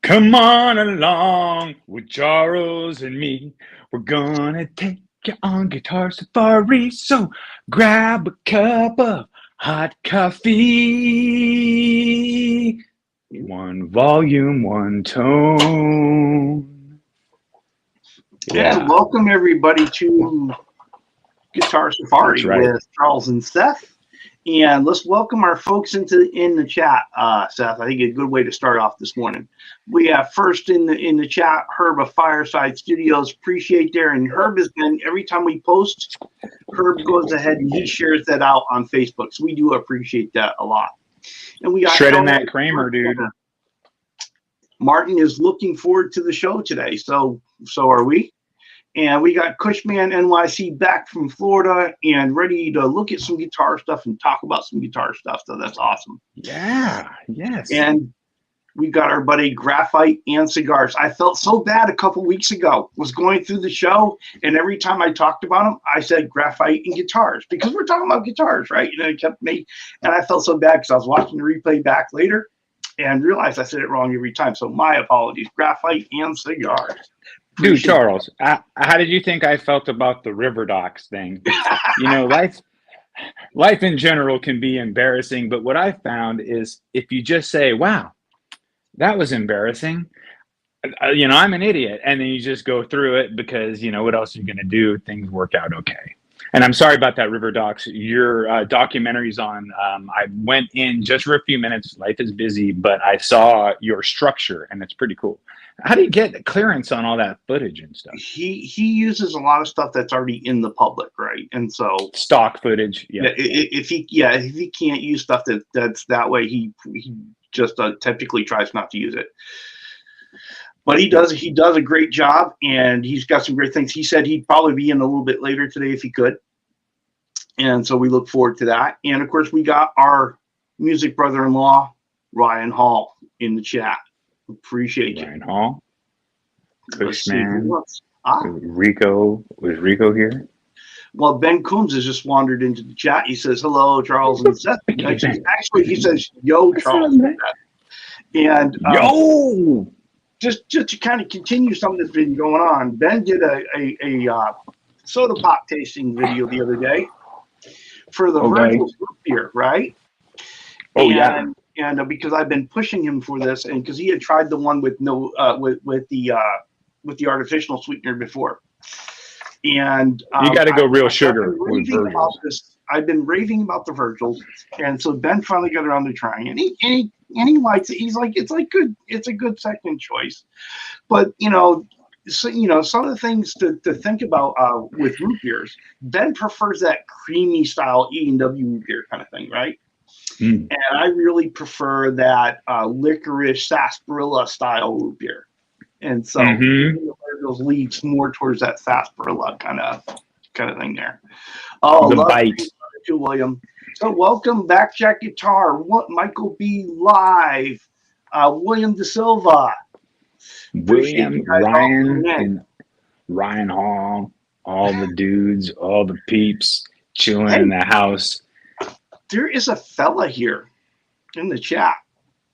Come on along with Charles and me. We're gonna take you on guitar safari. So grab a cup of hot coffee. One volume, one tone. And welcome everybody to Guitar Safari with Charles and Seth. And let's welcome our folks in the chat, Seth. I think a good way to start off this morning. We have first in the chat Herb of Fireside Studios. Appreciate there. And Herb has been, every time we post, Herb goes ahead and he shares that out on Facebook. So we do appreciate that a lot. And we got shredding that Kramer, dude. Martin is looking forward to the show today. So are we. And we got Cushman NYC back from Florida and ready to look at some guitar stuff and talk about some guitar stuff. So that's awesome. Yeah, yes. And we got our buddy Graphite and Cigars. I felt so bad a couple weeks ago. Was going through the show, and every time I talked about them, I said Graphite and guitars because we're talking about guitars, right? And it kept me, and I felt so bad because I was watching the replay back later and realized I said it wrong every time. So my apologies. Graphite and Cigars. Dude, Charles, how did you think I felt about the River Docs thing? You know, life in general can be embarrassing, but what I found is if you just say, wow, that was embarrassing, you know, I'm an idiot, and then you just go through it because, you know, what else are you going to do? Things work out okay. And I'm sorry about that, River Docs. Your documentary's on. I went in just for a few minutes. Life is busy, but I saw your structure, and it's pretty cool. How do you get clearance on all that footage and stuff? He uses a lot of stuff that's already in the public, right? And so stock footage. Yeah. If he can't use stuff that's that way, he just typically tries not to use it. But he does a great job, and he's got some great things. He said he'd probably be in a little bit later today if he could. And so we look forward to that. And of course, we got our music brother-in-law, Ryan Hall, in the chat. Appreciate you. Ryan Hall. Cushman. Rico. Was Rico here? Well, Ben Coombs has just wandered into the chat. He says, hello, Charles and Seth. Actually, he says, yo, Charles and Seth. And yo! Just to kind of continue something that's been going on, Ben did a soda pop tasting video the other day for the Virgil's root beer, right? Oh, yeah. And because I've been pushing him for this, and because he had tried the one with no with the artificial sweetener before, and you got to go real sugar with Virgils. I've been raving about the Virgils, and so Ben finally got around to trying, and he likes it. He's like, it's a good second choice, but some of the things to think about with root beers. Ben prefers that creamy style E&W root beer kind of thing, right? And I really prefer that licorice sarsaparilla style root beer, and so Virgils leads more towards that sarsaparilla kind of thing there. Oh, the bite. To William. So welcome back, Jack Guitar. What Michael B. Live, William De Silva, William, Ryan, and Ryan Hall, all the dudes, all the peeps chilling in the house. There is a fella here in the chat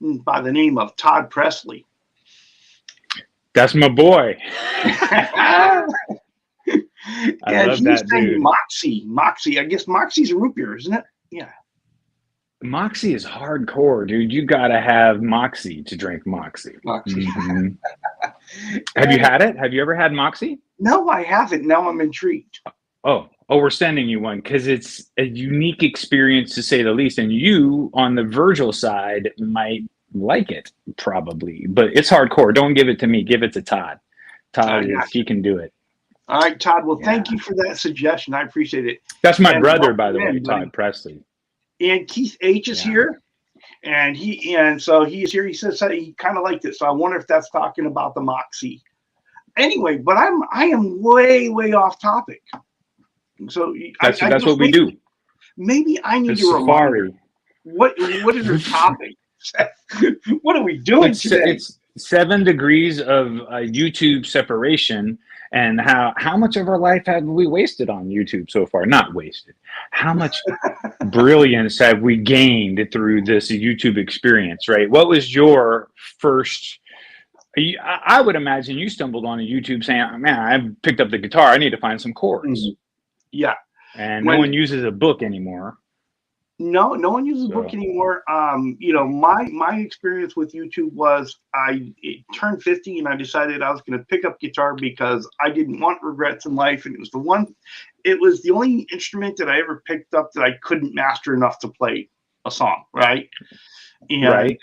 by the name of Todd Presley. That's my boy. And he's saying Moxie. I guess Moxie's a root beer, isn't it? Yeah. Moxie is hardcore, dude. You gotta have Moxie to drink Moxie. Have you had it? Have you ever had Moxie? No, I haven't. Now I'm intrigued. Oh, we're sending you one because it's a unique experience to say the least. And you, on the Virgil side, might like it probably, but it's hardcore. Don't give it to me. Give it to Todd. Todd, he can do it. All right, Todd. Well, thank you for that suggestion. I appreciate it. That's my brother, by the way, Todd Presley. And Keith H is here, and so he is here. He says he kind of liked it, so I wonder if that's talking about the Moxie. Anyway, but I am way off topic. So that's what we do. Maybe I need to remind what is your topic? What are we doing today? It's 7 degrees of YouTube separation. And how much of our life have we wasted on YouTube so far? Not wasted. How much brilliance have we gained through this YouTube experience, right? What was your first I would imagine you stumbled on a YouTube saying, oh, man, I picked up the guitar. I need to find some chords. Mhm. Yeah. And no one uses a book anymore. No, no one uses a book So anymore. You know, my experience with YouTube was I turned 50 and I decided I was going to pick up guitar because I didn't want regrets in life, and it was the only instrument that I ever picked up that I couldn't master enough to play a song, right? And right.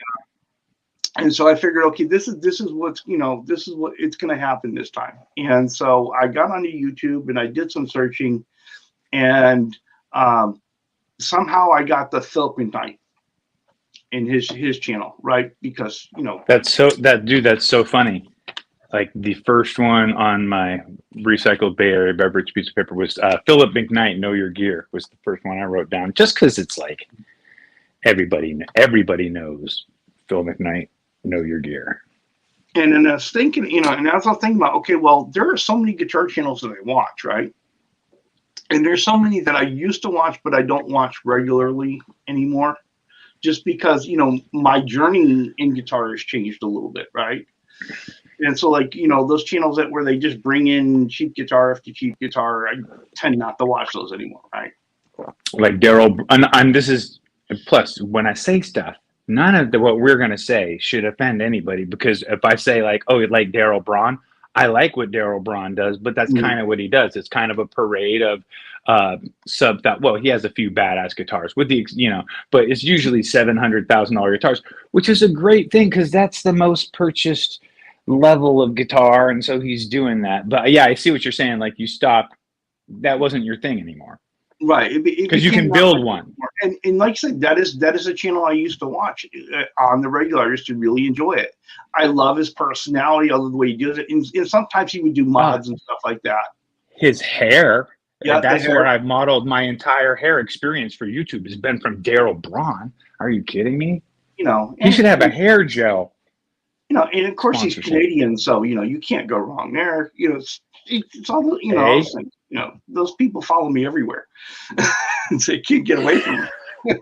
and so I figured, okay, this is what's, you know, this is what it's going to happen this time. And so I got onto YouTube and I did some searching, and somehow I got the Philip McKnight in his channel, right? Because, you know, That's so funny. Like the first one on my recycled Bay Area beverage piece of paper was Philip McKnight, Know Your Gear was the first one I wrote down, just because it's like everybody knows Phil McKnight, Know Your Gear. and then I was thinking, you know, and as I was thinking about, okay, well, there are so many guitar channels that I watch, right? And there's so many that I used to watch, but I don't watch regularly anymore, just because, you know, my journey in guitar has changed a little bit, right? And so, like, you know, those channels where they just bring in cheap guitar after cheap guitar, I tend not to watch those anymore, right? Like Daryl, and this is plus when I say stuff, none of what we're gonna say should offend anybody, because if I say like, oh, you like Daryl Braun, I like what Daryl Braun does, but that's kind of what he does. It's kind of a parade of sub that. Well, he has a few badass guitars with the, you know, but it's usually $700,000 guitars, which is a great thing because that's the most purchased level of guitar, and so he's doing that. But yeah, I see what you're saying. Like you stopped. That wasn't your thing anymore. Right, Because you can build one. And like I said, that is a channel I used to watch on the regular. I used to really enjoy it. I love his personality. I love the way he does it. And sometimes he would do mods and stuff like that. His hair. Yeah, that's where I've modeled my entire hair experience for YouTube. Has been from Daryl Braun. Are you kidding me? You know, he should have a hair gel. You know, and of course he's Canadian, so you know you can't go wrong there. You know, it's all, you know. Hey. You know, those people follow me everywhere, so you can't get away from them.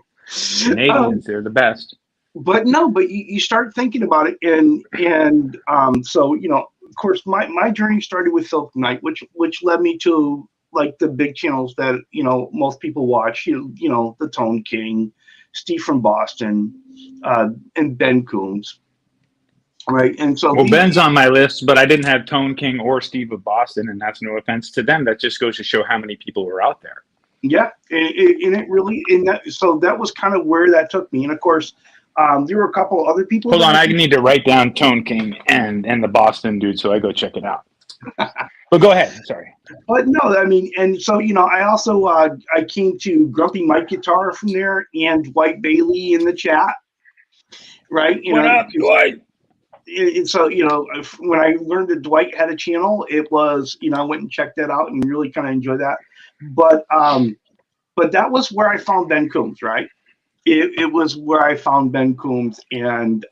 Canadians, they're the best. But no, but you start thinking about it, and so you know, of course, my journey started with Philip McKnight, which led me to like the big channels that, you know, most people watch. You know, the Tone King, Steve from Boston, and Ben Coombs. Right, and so Ben's on my list, but I didn't have Tone King or Steve of Boston, and that's no offense to them. That just goes to show how many people were out there. Yeah, and it really, so that was kind of where that took me. And of course, there were a couple of other people. Hold on, I need to write down Tone King and the Boston dude, so I go check it out. But go ahead, sorry. But no, I mean, and so, you know, I also I came to Grumpy Mike Guitar from there, and Dwight Bailey in the chat. Right, you what know, up, Dwight? And so, you know, when I learned that Dwight had a channel, it was, you know, I went and checked that out and really kind of enjoyed that. But that was where I found Ben Coombs, right? It was where I found Ben Coombs, and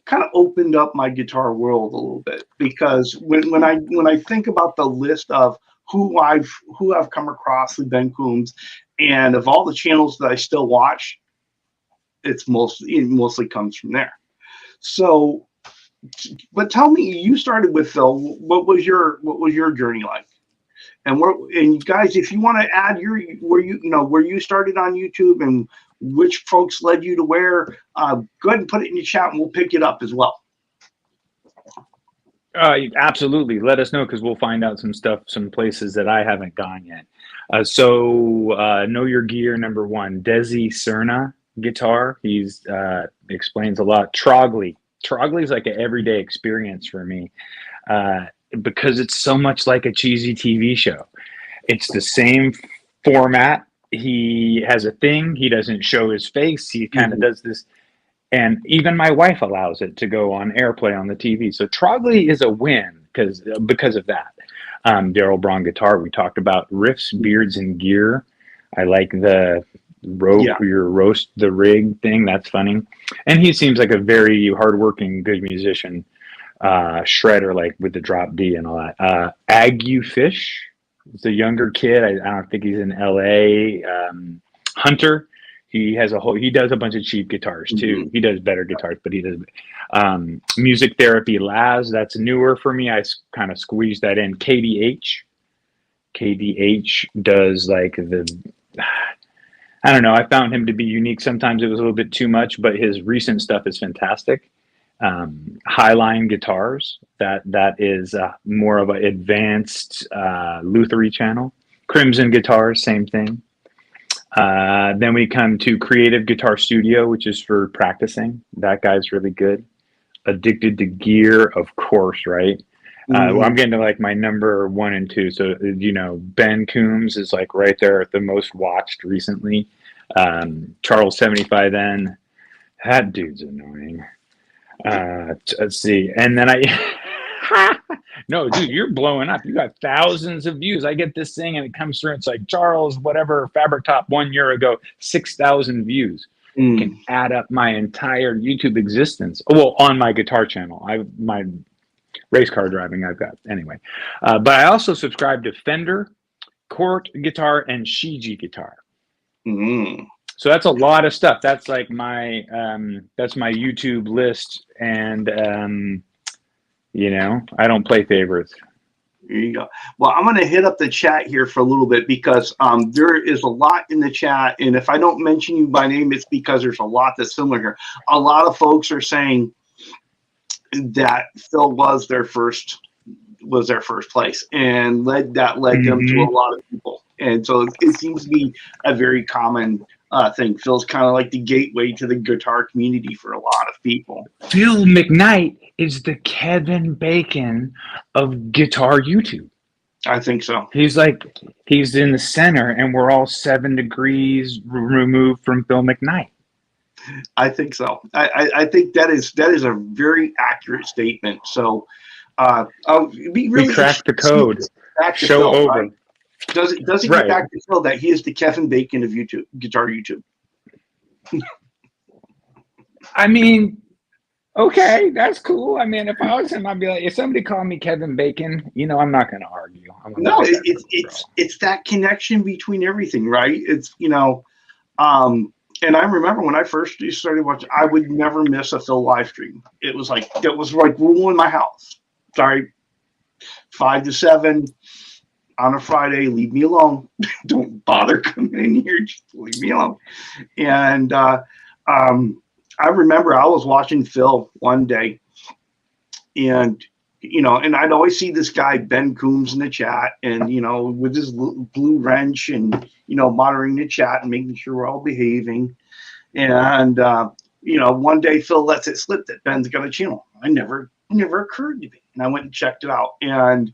kind of opened up my guitar world a little bit, because when I think about the list of who I've come across with Ben Coombs, and of all the channels that I still watch, it mostly comes from there. So, but tell me, you started with Phil. What was your journey like? And guys, if you want to add where you started on YouTube and which folks led you to where, go ahead and put it in the chat and we'll pick it up as well. Absolutely. Let us know, because we'll find out some stuff, some places that I haven't gone yet. So Know Your Gear, number one, Desi Cerna guitar. He's explains a lot. Trogley is like an everyday experience for me, because it's so much like a cheesy TV show. It's the same format. He has a thing. He doesn't show his face. He kind of does this, and even my wife allows it to go on airplay on the TV. So Trogley is a win because of that. Daryl Braun guitar, we talked about. Riffs, Beards, and Gear. I like the roast the rig thing. That's funny. And he seems like a very hardworking, good musician. Shredder, like with the drop D and all that. Ague Fish is a younger kid. I don't think he's in LA. Hunter, He has he does a bunch of cheap guitars too. Mhm. He does better guitars, but he does music therapy Laz. That's newer for me. I kind of squeezed that in. KDH does like I don't know. I found him to be unique. Sometimes it was a little bit too much, but his recent stuff is fantastic. Highline Guitars. That is more of an advanced Luthery channel. Crimson Guitars, same thing. Then we come to Creative Guitar Studio, which is for practicing. That guy's really good. Addicted to Gear, of course, right? Well, I'm getting to like my number 1 and 2. So, Ben Coombs is like right there at the most watched recently. Charles 75N. That dude's annoying. Let's see. And then no, dude, you're blowing up. You got thousands of views. I get this thing and it comes through. It's like Charles, whatever, Fabric Top 1 year ago, 6,000 views. Can add up my entire YouTube existence. Well, on my guitar channel, my race car driving I've got anyway. But I also subscribe to Fender, Cort Guitar, and Shiji Guitar. So that's a lot of stuff. That's like my YouTube list, and I don't play favorites. There you go. Well, I'm going to hit up the chat here for a little bit because there is a lot in the chat, and if I don't mention you by name, it's because there's a lot that's similar here. A lot of folks are saying that Phil was their first place, and led them to a lot of people, and so it seems to be a very common thing. Phil's kind of like the gateway to the guitar community for a lot of people. Phil McKnight is the Kevin Bacon of guitar YouTube. I think so. He's in the center, and we're all 7 degrees removed from Phil McKnight. I think so. I think that is a very accurate statement. So we cracked the code. Show Phil, over. right? Does it get back to Phil that he is the Kevin Bacon of YouTube, guitar YouTube? I mean, okay, that's cool. I mean, if I was him, I'd be like, if somebody called me Kevin Bacon, I'm not going to argue. It's that connection between everything, right? It's and I remember when I first started watching, I would never miss a Phil live stream. It was like rule in my house. Sorry, 5 to 7 on a Friday. Leave me alone. Don't bother coming in here. Just leave me alone. And I remember I was watching Phil one day, and and I'd always see this guy Ben Coombs in the chat, and with his blue wrench, and monitoring the chat and making sure we're all behaving. And one day Phil lets it slip that Ben's got a channel. It never occurred to me, and I went and checked it out, and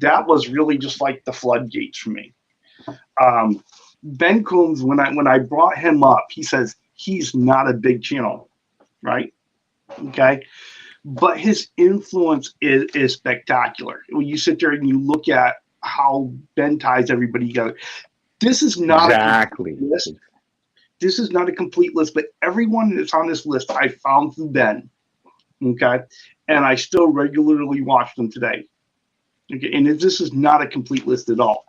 that was really just like the floodgates for me. Ben Coombs, when I brought him up, he says he's not a big channel, right? Okay. But his influence is spectacular. When you sit there and you look at how Ben ties everybody together, this is not exactly. This is not a complete list, but everyone that's on this list I found through Ben. Okay. And I still regularly watch them today. Okay. And this is not a complete list at all.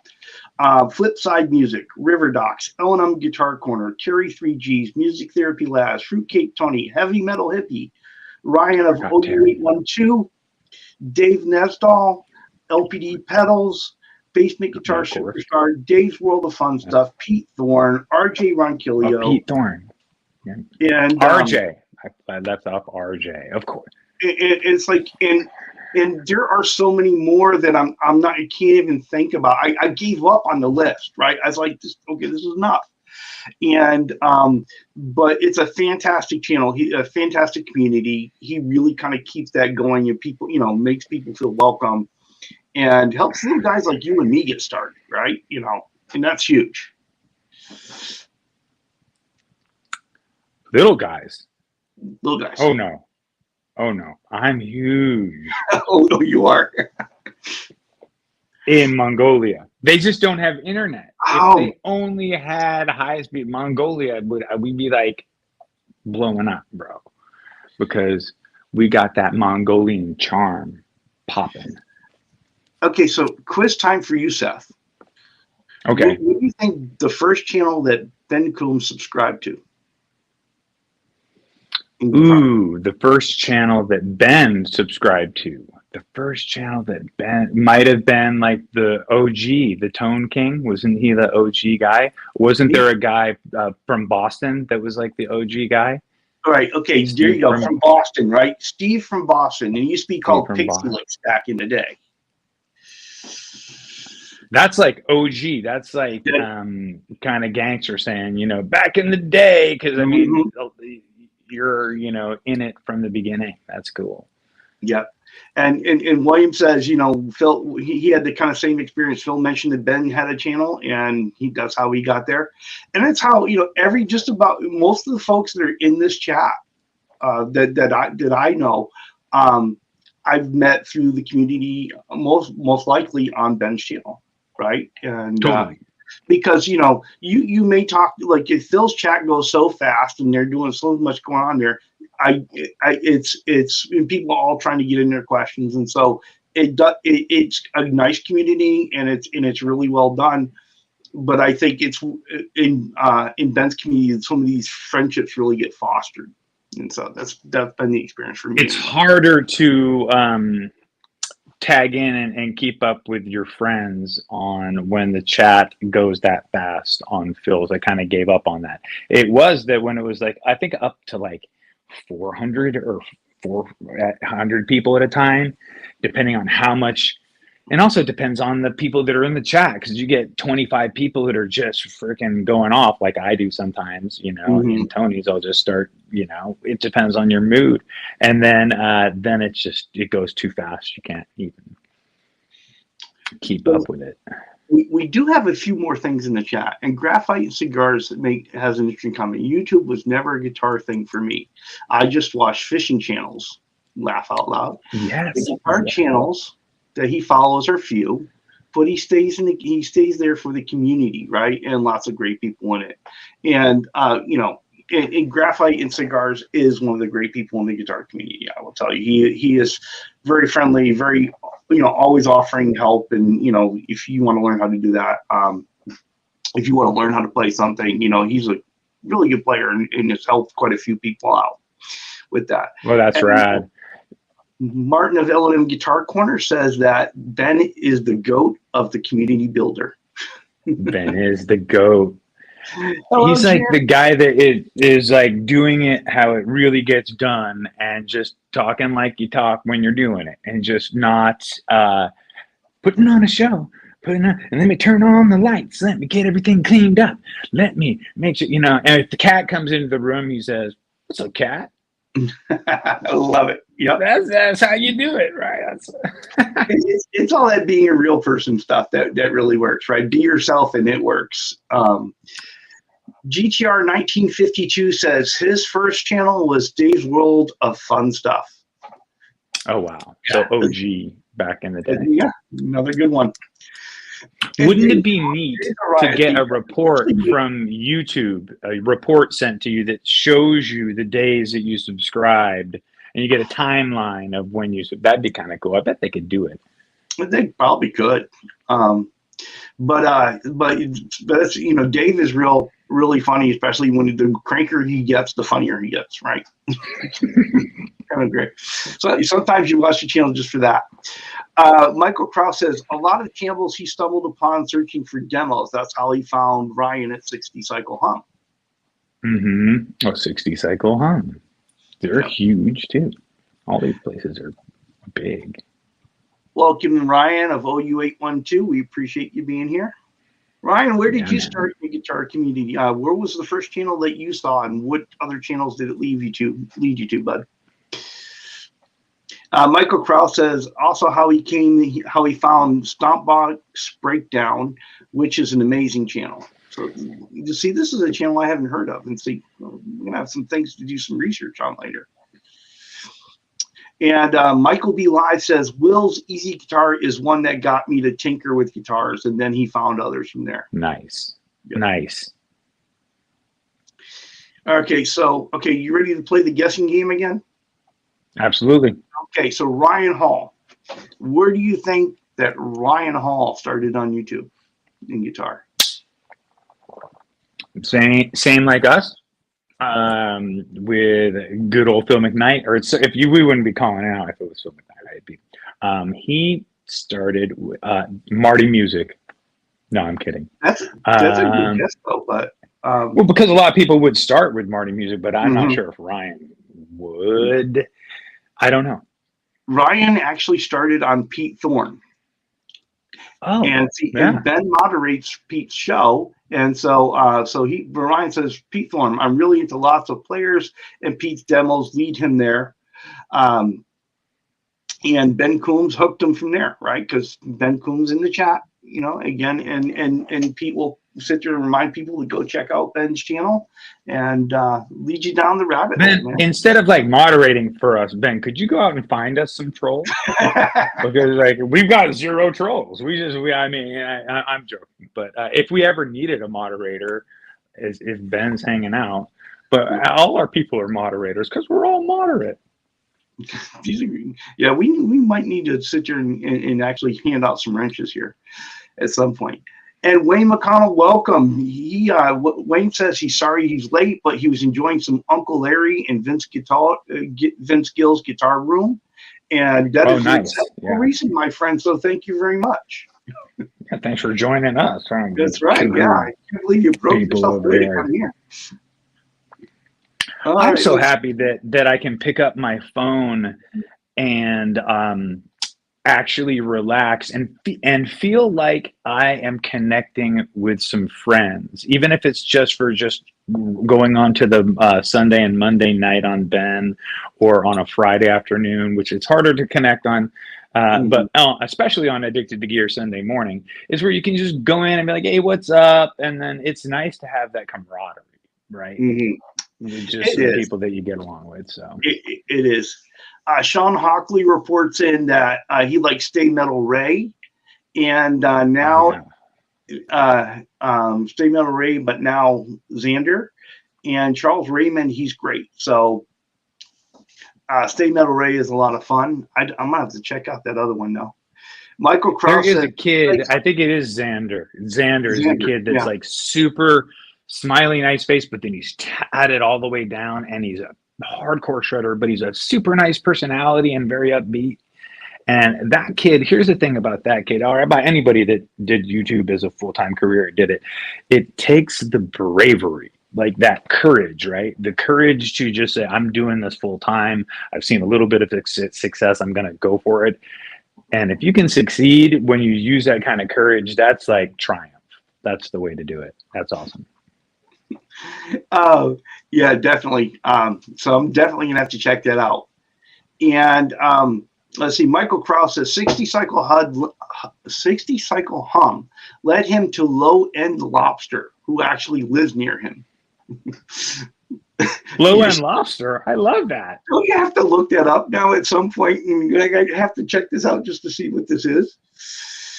Flipside Music, River Docs, L&M Guitar Corner, Terry 3Gs, Music Therapy Labs, Fruitcake Tony, Heavy Metal Hippie, Ryan of OU812, Dave Nesdahl, LPD Pedals, Basement Guitar Superstar, Dave's World of Fun Stuff, Pete Thorne, RJ Ronquillo. Pete Thorne. Yeah. And RJ. I left off RJ, of course. It's like, and there are so many more that I can't even think about. I gave up on the list, right? I was like, this is enough. And but it's a fantastic channel. A fantastic community. He really kind of keeps that going, and people, makes people feel welcome, and helps little guys like you and me get started, right? And that's huge. Little guys. Oh no, I'm huge. Oh no, you are. In Mongolia, they just don't have internet. Oh. If they only had high speed, Mongolia we'd be like blowing up, bro, because we got that Mongolian charm popping. Okay, so quiz time for you, Seth. Okay. What do you think the first channel that Ben Coombs subscribed to? in guitar. Ooh, the first channel that Ben subscribed to. The first channel that Ben might have been like the OG, the Tone King. Wasn't he the OG guy? Wasn't there a guy from Boston that was like the OG guy? All right. Okay. There you go. From Boston, right? Steve from Boston. It used to be called Pixie Licks back in the day. That's like OG. That's like kind of gangster saying, you know, back in the day. Because I mean, you're, you know, in it from the beginning. That's cool. Yep. And William says, you know, Phil, he had the kind of same experience. Phil mentioned that Ben had a channel, and that's how he got there. And that's how, you know, just about most of the folks that are in this chat that I know, I've met through the community, most likely on Ben's channel, right? And totally. Because, you know, you may talk, like, if Phil's chat goes so fast and they're doing so much going on there, it's people all trying to get in their questions, and so it's a nice community, and it's really well done. But I think it's in Ben's community, some of these friendships really get fostered, and so that's been the experience for me. It's harder to tag in and keep up with your friends on when the chat goes that fast on Phil's. I kind of gave up on that. It was that when it was like, I think up to like 400 or 400 people at a time, depending on how much, and also depends on the people that are in the chat, because you get 25 people that are just freaking going off like I do sometimes, you know. And Tony's, I'll just start, you know, it depends on your mood, and then it goes too fast. You can't even keep up with it. We do have a few more things in the chat, and Graphite and Cigars has an interesting comment. YouTube was never a guitar thing for me. I just watched fishing channels. Laugh out loud. Yes. The guitar channels that he follows are few, but he stays there for the community, right? And lots of great people in it. And you know, and Graphite and Cigars is one of the great people in the guitar community. I will tell you, he is very friendly, very, you know, always offering help. And, you know, if you want to learn how to do that, if you want to learn how to play something, you know, he's a really good player and has helped quite a few people out with that. Well, that's rad. Martin of L&M Guitar Corner says that Ben is the GOAT of the community builder. Ben is the GOAT. He's like the guy that is like doing it how it really gets done, and just talking like you talk when you're doing it, and just not putting on a show, and let me turn on the lights, let me get everything cleaned up, let me make sure, you know. And if the cat comes into the room, he says, "What's up, cat?" I love it. Yep. That's how you do it, right? It's all that being a real person stuff that really works, right? Be yourself and it works. GTR 1952 says his first channel was Dave's World of Fun Stuff. Oh, wow. So OG back in the day. Yeah, another good one. Wouldn't it be neat to get a report from YouTube, a report sent to you that shows you the days that you subscribed, and you get a timeline of when you, that'd be kind of cool. I bet they could do it. They probably could. But that's, you know, Dave is really funny, especially when the cranker he gets, the funnier he gets, right? Kind of great. So sometimes you watch the channel just for that. Michael Krause says a lot of channels he stumbled upon searching for demos. That's how he found Ryan at 60 Cycle Hum. Mm-hmm. Oh, 60 Cycle Hum. They're huge too. All these places are big. Welcome, Ryan of OU812. We appreciate you being here. Ryan, where did you start the guitar community? Where was the first channel that you saw, and what other channels did it lead you to, bud? Michael Krause says also how he found Stompbox Breakdown, which is an amazing channel. So you see, this is a channel I haven't heard of, and see, we're gonna have some things to do some research on later. And Michael B. Live says Will's Easy Guitar is one that got me to tinker with guitars, and then he found others from there. Nice. Yep. Nice. Okay, so you ready to play the guessing game again? Absolutely. Okay, so Ryan Hall. Where do you think that Ryan Hall started on YouTube in guitar? Same like us? with good old Phil McKnight, or we wouldn't be calling it out if it was Phil McKnight. I'd be. He started Marty Music. No, I'm kidding. That's a good guess though, but well, because a lot of people would start with Marty Music, but I'm not mhm. sure if Ryan would. I don't know. Ryan actually started on Pete Thorne. Oh, and see, yeah. and Ben moderates Pete's show, and so Ryan says, Pete Thorne, I'm really into lots of players, and Pete's demos lead him there, and Ben Coombs hooked him from there, right? Because Ben Coombs in the chat, again, and Pete will sit there and remind people to go check out Ben's channel and lead you down the rabbit hole, man. Instead of like moderating for us, Ben, could you go out and find us some trolls? Because like we've got 0 trolls. I'm joking, but if we ever needed a moderator, if Ben's hanging out, but all our people are moderators because we're all moderate. Yeah, we might need to sit here and actually hand out some wrenches here at some point. And Wayne McConnell, welcome. Wayne says he's sorry he's late, but he was enjoying some Uncle Larry and Vince Gill's Guitar Room, and that is nice. The reason, my friend. So thank you very much. Yeah, thanks for joining us. That's right. Yeah, I can't believe you broke yourself free to come here. I'm so happy that I can pick up my phone and actually relax and feel like I am connecting with some friends, even if it's just going on to the Sunday and Monday night on Ben, or on a Friday afternoon, which it's harder to connect on. But especially on Addicted to Gear Sunday morning is where you can just go in and be like, hey, what's up? And then it's nice to have that camaraderie, right? With just the people that you get along with. So it is. Sean Hockley reports in that he likes Stay Metal Ray, and now Stay Metal Ray, but now Xander, and Charles Raymond. He's great. So Stay Metal Ray is a lot of fun. I'm gonna have to check out that other one though. Michael Krause is a kid. I think it is Xander. Xander is a kid that's like super smiley, nice face, but then he's tatted all the way down, and he's a hardcore shredder, but he's a super nice personality and very upbeat. And that kid, here's the thing about that kid, or about anybody that did YouTube as a full-time career, it takes the bravery, like that courage, right? The courage to just say, I'm doing this full time. I've seen a little bit of success. I'm going to go for it. And if you can succeed when you use that kind of courage, that's like triumph. That's the way to do it. That's awesome. Yeah, definitely. So I'm definitely gonna have to check that out. And let's see, Michael Krause says 60 cycle hum led him to Low End Lobster, who actually lives near him. Low End Lobster, I love that. Don't you have to look that up now at some point? I have to check this out just to see what this is.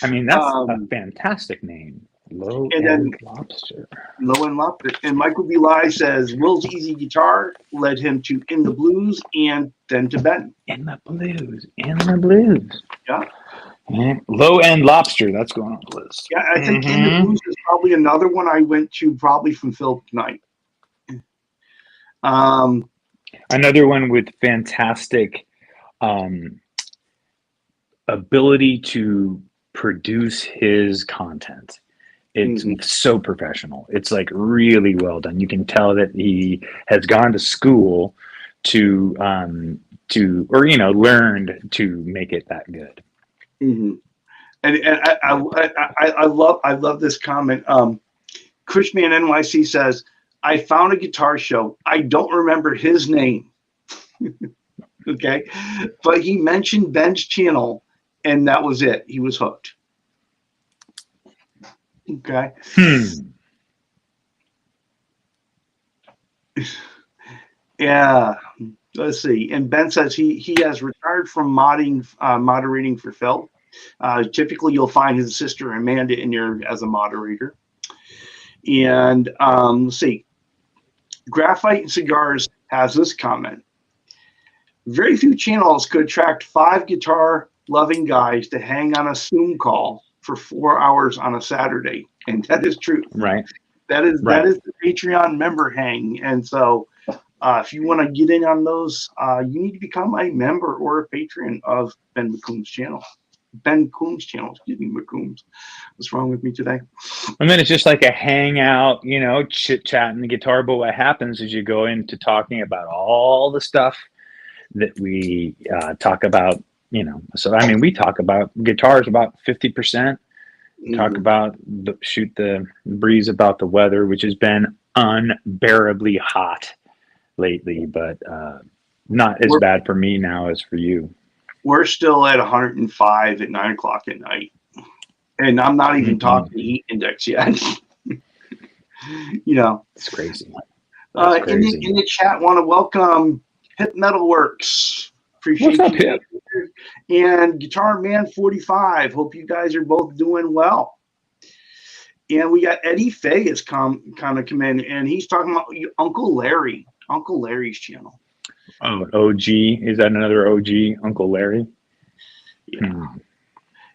I mean, that's a fantastic name. Low End Lobster. Low End Lobster. And Michael B. Lai says Will's Easy Guitar led him to In the Blues and then to Ben. In the Blues. Yeah. Low End Lobster. That's going on the list. Yeah, I think In the Blues is probably another one I went to, probably from Phil Knight. Another one with fantastic ability to produce his content. It's so professional. It's like really well done. You can tell that he has gone to school to learned to make it that good. And I love this comment. Cushman NYC says, I found a guitar show. I don't remember his name. Okay. But he mentioned Ben's channel, and that was it. He was hooked. Okay. Yeah. Let's see. And Ben says he has retired from moderating for Phil. Typically, you'll find his sister Amanda in there as a moderator. And let's see. Graphite and Cigars has this comment. Very few channels could attract 5 guitar-loving guys to hang on a Zoom call for 4 hours on a Saturday. And that is true. Right. That is Right. the Patreon member hang. And so if you want to get in on those, you need to become a member or a patron of Ben McComb's channel. Ben Coombs channel, excuse me, McCombs. What's wrong with me today? And then it's just like a hangout, you know, chit chatting the guitar. But what happens is you go into talking about all the stuff that we talk about, you know. So, I mean, we talk about guitars about 50%, talk about shoot the breeze about the weather, which has been unbearably hot lately, but not as bad for me now as for you. We're still at 105 at 9 o'clock at night. And I'm not even talking the heat index yet. You know, it's crazy. In the chat, want to welcome Hip Metal Works. Appreciate What's up, you. Hip? And Guitar Man 45. Hope you guys are both doing well. And we got Eddie Fay has come in, and he's talking about Uncle Larry's channel. Oh, OG. Is that another OG, Uncle Larry? Yeah.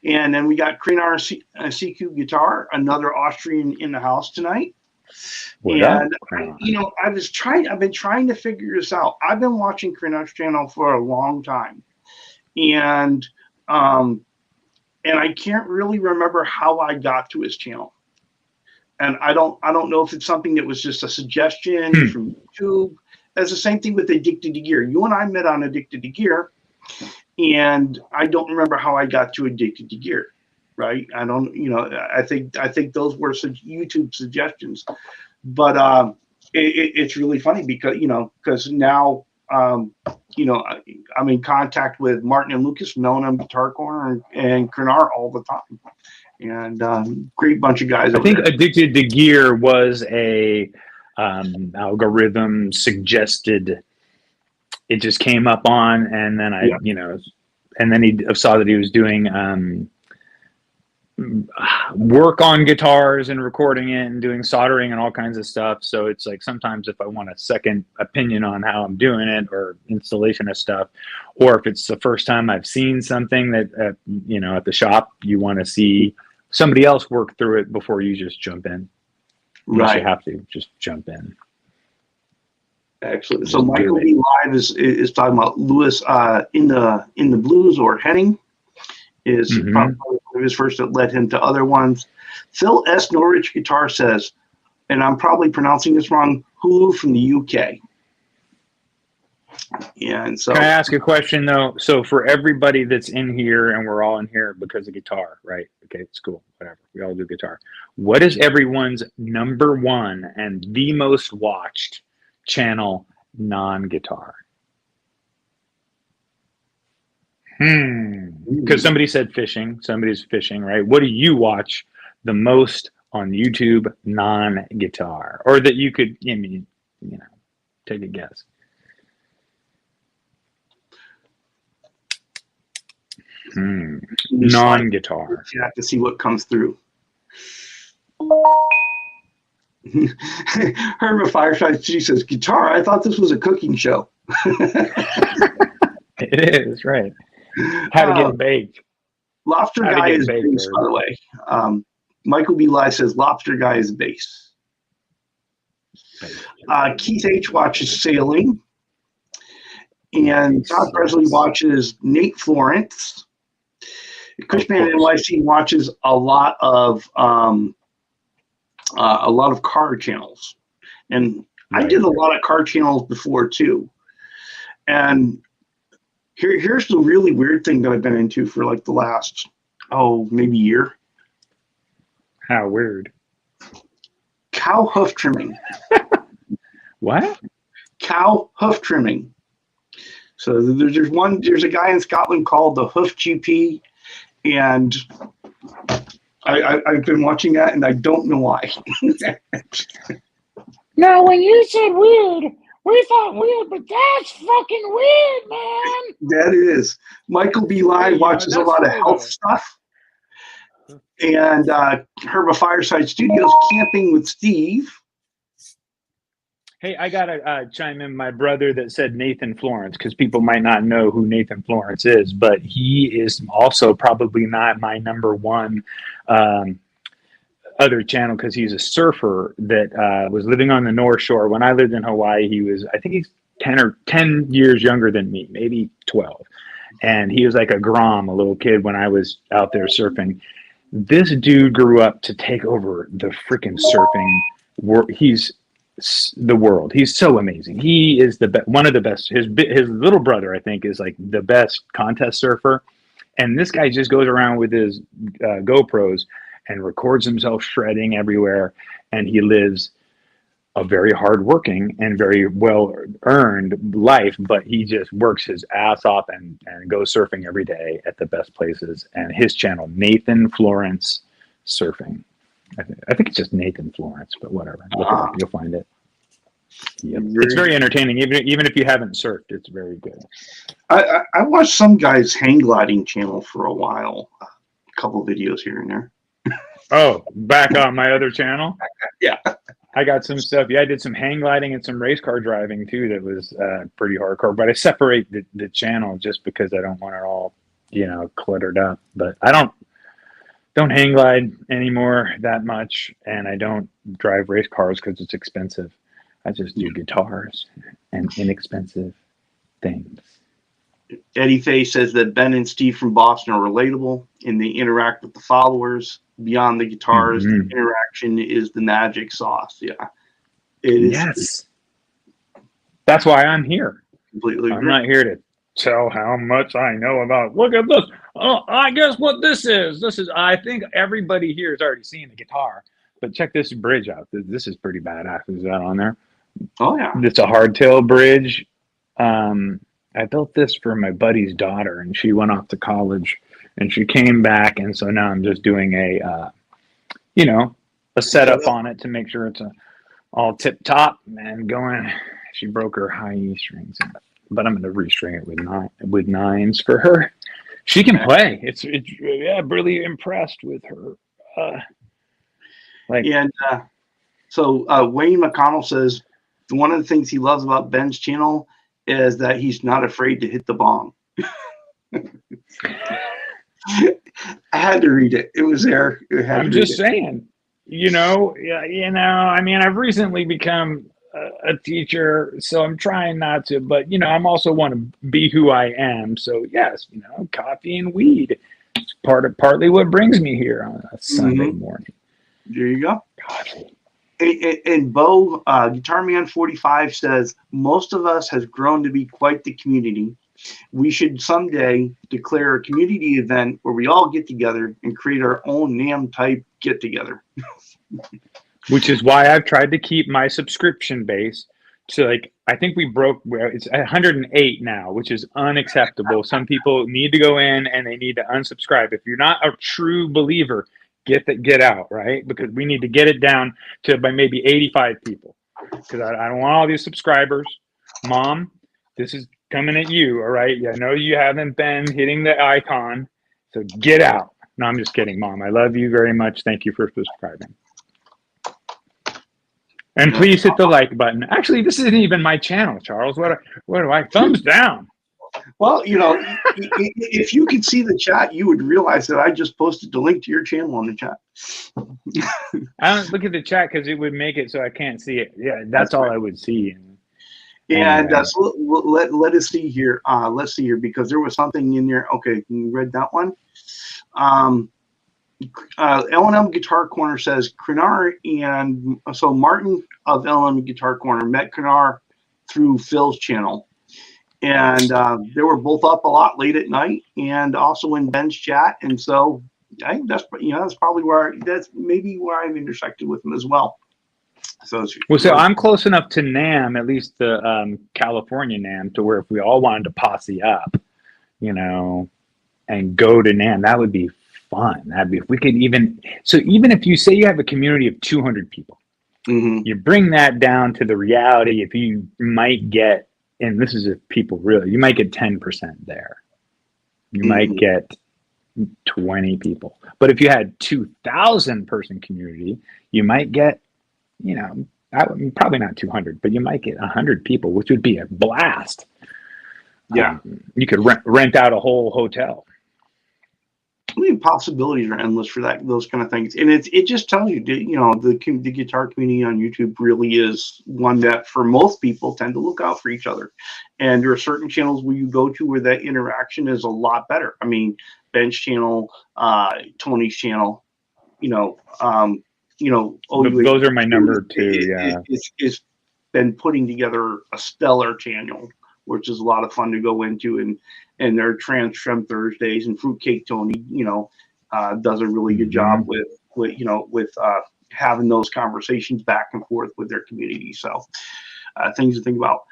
And then we got Krenar CQ Guitar, another Austrian in the house tonight. I've been trying to figure this out. I've been watching Krenar's channel for a long time. And I can't really remember how I got to his channel. And I don't know if it's something that was just a suggestion from YouTube. That's the same thing with Addicted to Gear. You and I met on Addicted to Gear, and I don't remember how I got to Addicted to Gear, right? I don't, you know, I think those were YouTube suggestions, but it's really funny because now, you know, I'm in contact with Martin and Lucas, known them Guitar Corner and Krenar all the time, and great bunch of guys. I think Addicted to Gear was a algorithm suggested. It just came up on, and then you know, and then he saw that he was doing work on guitars and recording it and doing soldering and all kinds of stuff. So it's like sometimes if I want a second opinion on how I'm doing it or installation of stuff, or if it's the first time I've seen something that you know, at the shop, you want to see somebody else work through it before you just jump in. Right, you have to just jump in. Excellent. So Michael B. Live is talking about Lewis in the blues, or Henning is probably one of his first that led him to other ones. Phil S. Norwich Guitar says, and I'm probably pronouncing this wrong, Hulu from the UK. And so, can I ask a question though? So for everybody that's in here, and we're all in here because of guitar, right? Okay, it's cool. Whatever. We all do guitar. What is everyone's number one and the most watched channel non-guitar? Because somebody said fishing. Somebody's fishing, right? What do you watch the most on YouTube non-guitar? Or that you could, I mean, you know, take a guess. Non-guitar. You have to see what comes through. Herma Fireside, she says, guitar, I thought this was a cooking show. It is, right. How to get baked. Lobster Guy is bass, by the way. Michael B. Live says, Lobster Guy is bass. Keith H. watches sailing. And Todd Presley watches Nate Florence. Cushman NYC watches a lot of car channels, and I did a lot of car channels before too. And here's the really weird thing that I've been into for like the last maybe year. How weird? Cow hoof trimming. What? Cow hoof trimming. So there's a guy in Scotland called the Hoof GP, and I've been watching that, and I don't know why. No, when you said weird, we thought weird, but that's fucking weird, man. That is. Michael B. Live watches a lot of health stuff. And Herba Fireside Studios, Camping with Steve. Hey, I got to chime in. My brother that said Nathan Florence, because people might not know who Nathan Florence is, but he is also probably not my number one other channel because he's a surfer that was living on the North Shore. When I lived in Hawaii, I think he's 10 years younger than me, maybe 12. And he was like a Grom, a little kid when I was out there surfing. This dude grew up to take over the freaking surfing world. He's the world. He's so amazing. He is one of the best. His little brother, I think, is like the best contest surfer. And this guy just goes around with his GoPros and records himself shredding everywhere. And he lives a very hardworking and very well-earned life, but he just works his ass off and goes surfing every day at the best places. And his channel, Nathan Florence Surfing. I think it's just Nathan Florence, but whatever. Look it up, you'll find it. Yep. It's very entertaining. Even if you haven't surfed, it's very good. I watched some guy's hang gliding channel for a while. A couple videos here and there. Oh, back on my other channel? Yeah. I got some stuff. Yeah, I did some hang gliding and some race car driving too. That was pretty hardcore. But I separate the channel just because I don't want it all, cluttered up. But I don't hang glide anymore that much, and I don't drive race cars because it's expensive. I just do guitars and inexpensive things. Eddie Fay says that Ben and Steve from Boston are relatable and they interact with the followers. Beyond the guitars, the interaction is the magic sauce. Yeah. It is. Yes. That's why I'm here. Completely I'm agree. not here to tell how much I know about. Look at this. Oh, I guess what this is. I think everybody here has already seen the guitar, but check this bridge out. This is pretty badass. Is that on there? Oh, yeah. It's a hardtail bridge. I built this for my buddy's daughter, and she went off to college, and she came back, and so now I'm just doing a setup on it to make sure it's all tip top and going. She broke her high E strings, but I'm going to restring it with nines for her. She can play. It's really impressed with her. So Wayne McConnell says one of the things he loves about Ben's channel is that he's not afraid to hit the bong. I had to read it. It was there. I'm just saying, I mean, I've recently become a teacher, so I'm trying not to, but I'm also want to be who I am. So yes, coffee and weed. It's partly what brings me here on a Sunday morning. There you go. Coffee. And Bo, Guitar Man 45 says, most of us has grown to be quite the community. We should someday declare a community event where we all get together and create our own NAMM type get together. Which is why I've tried to keep my subscription base to I think it's 108 now, which is unacceptable. Some people need to go in and they need to unsubscribe. If you're not a true believer, get out, right? Because we need to get it down to by maybe 85 people. Because I don't want all these subscribers. Mom, this is coming at you, all right? I know you haven't been hitting the icon, so get out. No, I'm just kidding, Mom. I love you very much. Thank you for subscribing. And please hit the like button. Actually, this isn't even my channel, Charles. What do I? Thumbs down. Well, if you could see the chat, you would realize that I just posted the link to your channel on the chat. I don't look at the chat because it would make it so I can't see it. Yeah, that's all I would see. And so let us see here. Let's see here, because there was something in there. Okay, you read that one. L&M Guitar Corner says Krenar, and so Martin of L&M Guitar Corner met Krenar through Phil's channel. And they were both up a lot late at night and also in Ben's chat. And so I think that's probably that's maybe where I've intersected with him as well. So I'm close enough to NAMM, at least the California NAMM, to where if we all wanted to posse up, and go to NAMM, that would be fun. That'd be, if we could even if you say you have a community of 200 people, you bring that down to the reality, if you might get, and this is if people really, you might get 10% there. You might get 20 people. But if you had 2,000 person community, you might get, probably not 200, but you might get 100 people, which would be a blast. Yeah. You could rent out a whole hotel. I mean, possibilities are endless for those kind of things, and it just tells you, the guitar community on YouTube really is one that, for most people, tend to look out for each other, and there are certain channels where you go to where that interaction is a lot better. I mean, Ben's channel, Tony's channel, Those are my number two. Yeah, is been putting together a stellar channel, which is a lot of fun to go into, and their Trans Shrem Thursdays and Fruitcake Tony, does a really good job with having those conversations back and forth with their community. So things to think about.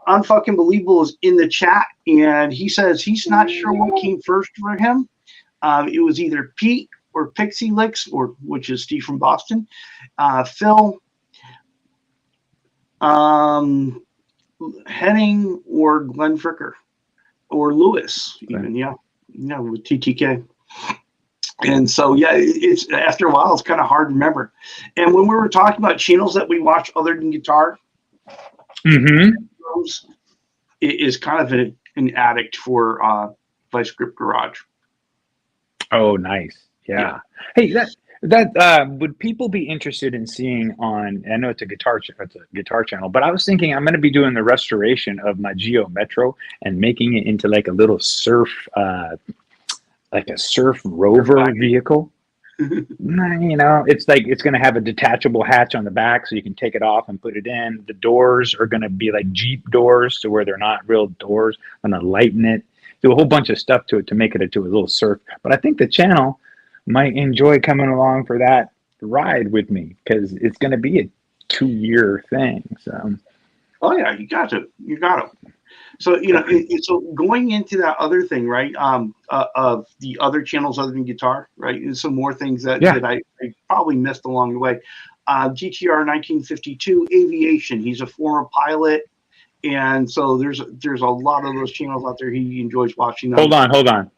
Unfucking Believable is in the chat, and he says he's not sure what came first for him. It was either Pete or Pixie Licks, which is Steve from Boston, Phil, Henning, or Glenn Fricker, or Lewis, even, with TTK. And so, it's after a while, it's kind of hard to remember. And when we were talking about channels that we watch other than guitar, it is kind of an addict for Vice Grip Garage. Oh, nice. Yeah. Hey, that would people be interested in seeing on? I know it's a guitar channel, but I was thinking I'm going to be doing the restoration of my Geo Metro and making it into like a little surf rover vehicle. It's like it's going to have a detachable hatch on the back, so you can take it off and put it in. The doors are going to be like Jeep doors, to where they're not real doors. I'm going to lighten it, do a whole bunch of stuff to it to make it into a little surf. But I think the channel might enjoy coming along for that ride with me, because it's going to be a 2-year thing. So, oh yeah, you got to. So so going into that other thing, right? Of the other channels other than guitar, right? And some more things that I probably missed along the way. GTR 1952 Aviation. He's a former pilot, and so there's a lot of those channels out there. He enjoys watching them. Hold on.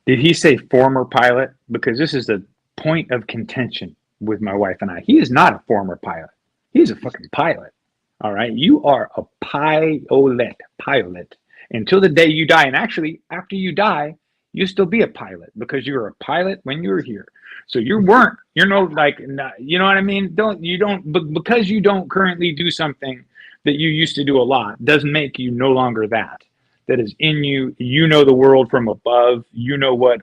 Did he say former pilot? Because this is the point of contention with my wife and I. He is not a former pilot. He's a fucking pilot. All right. You are a pilot until the day you die. And actually, after you die, you'll still be a pilot, because you were a pilot when you were here. So you're no, you know what I mean? Because you don't currently do something that you used to do a lot, doesn't make you no longer that. That is in you. You know the world from above. You know what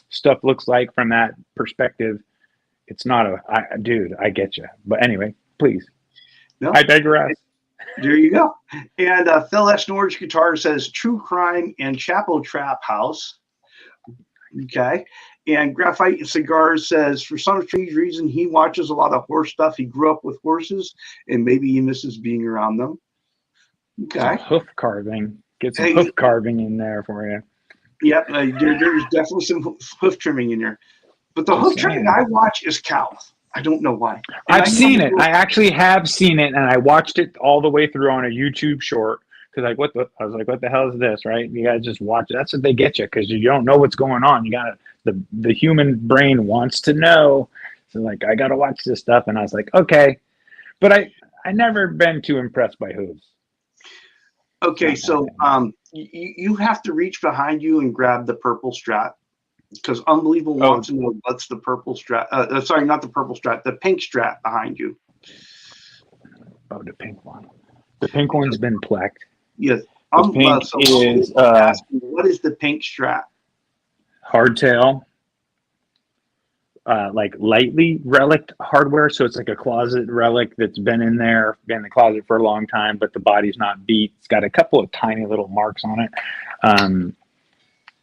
stuff looks like from that perspective. It's not dude, I get you. But anyway, please. No, I digress. There you go. And Phil S. Norge Guitar says True Crime and Chapel Trap House. Okay. And Graphite Cigars says, for some strange reason, he watches a lot of horse stuff. He grew up with horses, and maybe he misses being around them. Okay. Some hoof carving. Get some hoof carving in there for you. Yep. There's definitely some hoof trimming in there. But the hoof trimming I watch is cows. I don't know why. I've seen it. I actually have seen it, and I watched it all the way through on a YouTube short. Because I was like, what the hell is this, right? You gotta just watch it. That's what they get you, because you don't know what's going on. You gotta the human brain wants to know. So like, I gotta watch this stuff, and I was like, okay, but I never been too impressed by hooves. Okay, so you have to reach behind you and grab the purple strap, because Unbelievable wants to know what's the purple strap. Sorry, not the purple strap, the pink strap behind you. Oh, the pink one. The pink one's been plecked. Yes. The pink is what is the pink strap? Hardtail. Like lightly relic hardware, so it's like a closet relic that's been in the closet for a long time, but the body's not beat. It's got a couple of tiny little marks on it.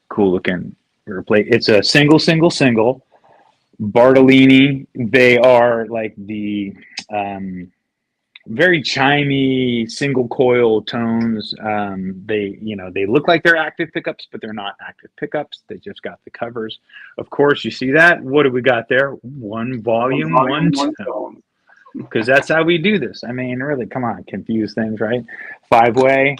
Cool looking replate. It's a single Bartolini. They are like the very chimey single coil tones. They look like they're active pickups, but they're not active pickups. They just got the covers. Of course, you see that. What do we got there? One volume, one tone. Because that's how we do this. I mean, really, come on, confuse things, right? 5-way.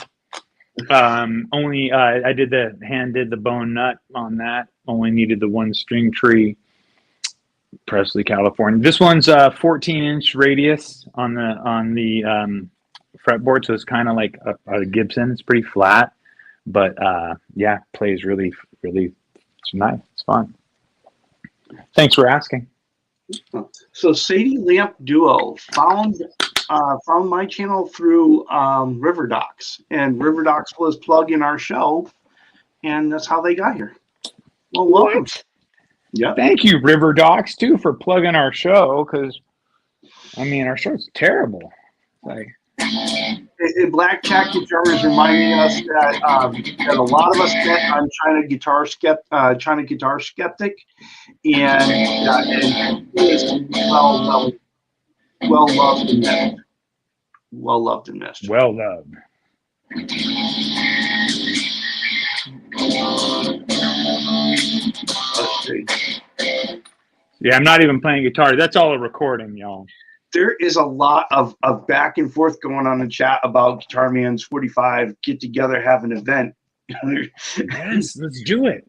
Only I did the bone nut on that. Only needed the 1 string tree. Presley, California. This one's 14-inch radius on the fretboard, so it's kind of like a Gibson. It's pretty flat, but plays really, really. It's nice. It's fun. Thanks for asking. So Sadie Lamp Duo found my channel through River Docs, and River Docs was plugging our show, and that's how they got here. Well, welcome. What? Yeah. Thank you, River Docs, too, for plugging our show, because, I mean, our show's terrible. Like, And Black Cat Guitar is reminding us that a lot of us met on China Guitar Skeptic, and he is well loved and missed. Well loved and missed. well loved. Let's see. Yeah, I'm not even playing guitar. That's all a recording, y'all. There is a lot of back and forth going on in chat about Guitar Man's 45 get together, have an event. Yes, let's do it.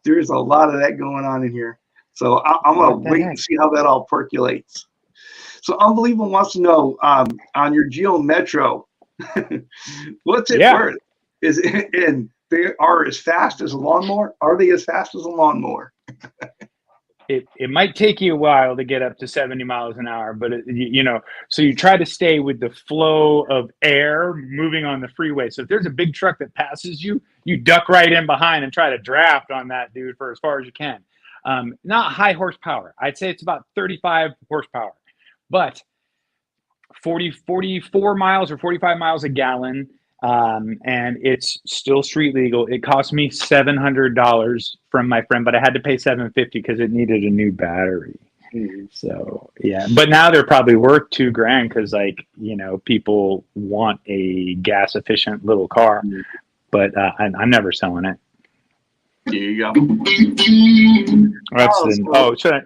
There is a lot of that going on in here. So I'm going to wait and see how that all percolates. So Unbelievable wants to know on your Geo Metro, what's it worth? Is it, and they are as fast as a lawnmower? Are they as fast as a lawnmower? It might take you a while to get up to 70 miles an hour, but you know, so you try to stay with the flow of air moving on the freeway. So if there's a big truck that passes you, you duck right in behind and try to draft on that dude for as far as you can. Not high horsepower. I'd say it's about 35 horsepower, but 44 miles or 45 miles a gallon. And it's still street legal. It cost me $700 from my friend, but I had to pay $750 because it needed a new battery. So yeah, but now they're probably worth $2,000 because, like, you know, people want a gas efficient little car, but I'm never selling it. There you go. Should I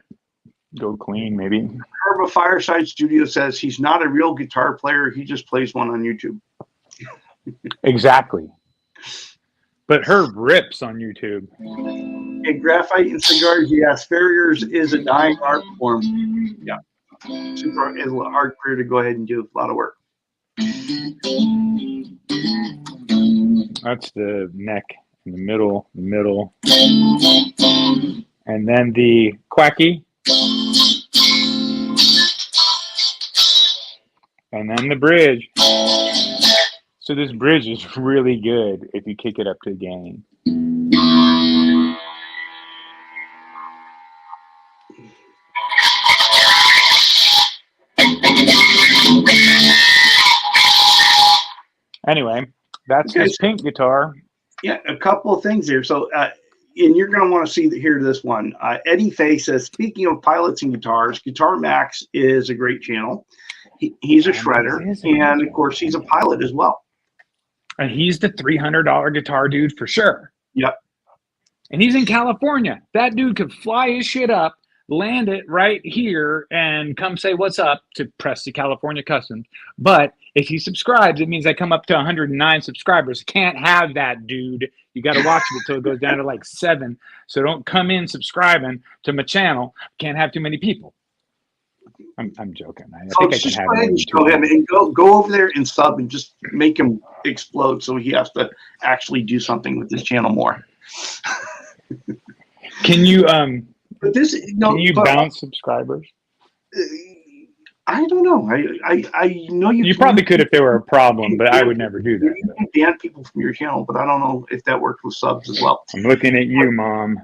go clean maybe? Herba Fireside Studio says he's not a real guitar player. He just plays one on YouTube. Exactly. But Herb rips on YouTube. In Graphite and Cigars, yes, Farriers is a dying art form. Yeah. Super is a hard career to go ahead and do a lot of work. That's the neck in the middle, and then the quacky, and then the bridge. So this bridge is really good if you kick it up to gain. Anyway, that's his pink guitar. Yeah, a couple of things here. So, and you're going to want to hear this one. Eddie Fay says, speaking of pilots and guitars, Guitar Max is a great channel. He's a shredder, and of course, he's a pilot as well. And he's the $300 guitar dude for sure. Yep. And he's in California. That dude could fly his shit up, land it right here, and come say what's up to Press the California Customs. But if he subscribes, it means I come up to 109 subscribers. Can't have that, dude. You got to watch it until it goes down to like 7. So don't come in subscribing to my channel. Can't have too many people. I'm joking. I think I can have him. Show him and go over there and sub and just make him explode so he has to actually do something with his channel more. Can you but this can you bounce subscribers? I don't know. I know you probably could if there were a problem, but I would never do that. You can ban people from your channel, but I don't know if that works with subs as well. I'm looking at you, Mom.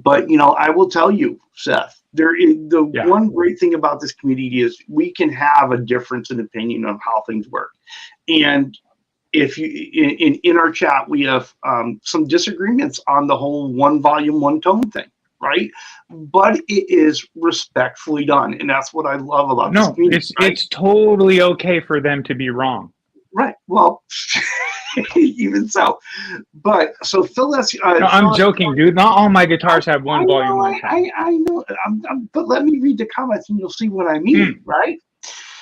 But, you know, I will tell you, Seth, one great thing about this community is we can have a difference in opinion of how things work. And if you in our chat, we have some disagreements on the whole one volume, one tone thing, right? But it is respectfully done. And that's what I love about this community. It's totally okay for them to be wrong. Right. Well, even so. But so Phil, I'm joking, dude. Not all my guitars have one volume. I know. But let me read the comments and you'll see what I mean, right?